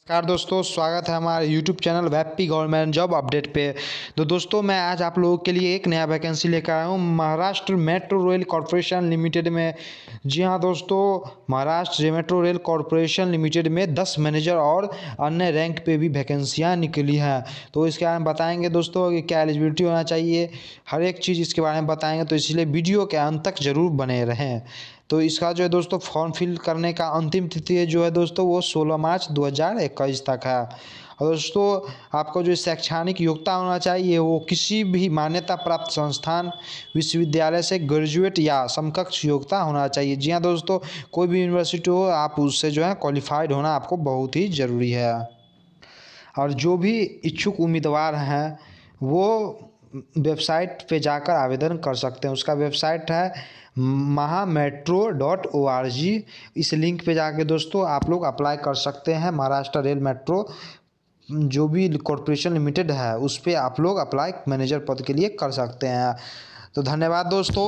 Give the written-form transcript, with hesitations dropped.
नमस्कार दोस्तों, स्वागत है हमारे YouTube channel happy government job update पे। तो दोस्तों मैं आज आप लोगों के लिए एक नया वैकेंसी लेकर आया हूँ Maharashtra metro rail corporation limited में। जी हाँ दोस्तों, Maharashtra metro rail corporation limited में 10 मैनेजर और अन्य रैंक पे भी वैकेंसियाँ निकली हैं। तो इसके बारे में बताएंगे दोस्तों कि क्या एलिजिबिलिटी होना चाहिए, हर एक चीज़ इसके बारे में बताएंगे। तो इसलिए वीडियो के अंत तक ज़रूर बने रहें। तो इसका जो है दोस्तों फॉर्म फिल करने का अंतिम तिथि जो है दोस्तों वो 16 मार्च 2021 तक है। और दोस्तों आपको जो शैक्षणिक योग्यता होना चाहिए वो किसी भी मान्यता प्राप्त संस्थान विश्वविद्यालय से ग्रेजुएट या समकक्ष योग्यता होना चाहिए। जी हाँ दोस्तों, कोई भी यूनिवर्सिटी हो आप उससे जो है क्वालिफाइड होना आपको बहुत ही ज़रूरी है। और जो भी इच्छुक उम्मीदवार हैं वो वेबसाइट पे जाकर आवेदन कर सकते हैं। उसका वेबसाइट है mahametro.org। इस लिंक पे जाके दोस्तों आप लोग अप्लाई कर सकते हैं। महाराष्ट्र रेल मेट्रो जो भी कॉरपोरेशन लिमिटेड है उस पर आप लोग अप्लाई मैनेजर पद के लिए कर सकते हैं। तो धन्यवाद दोस्तों।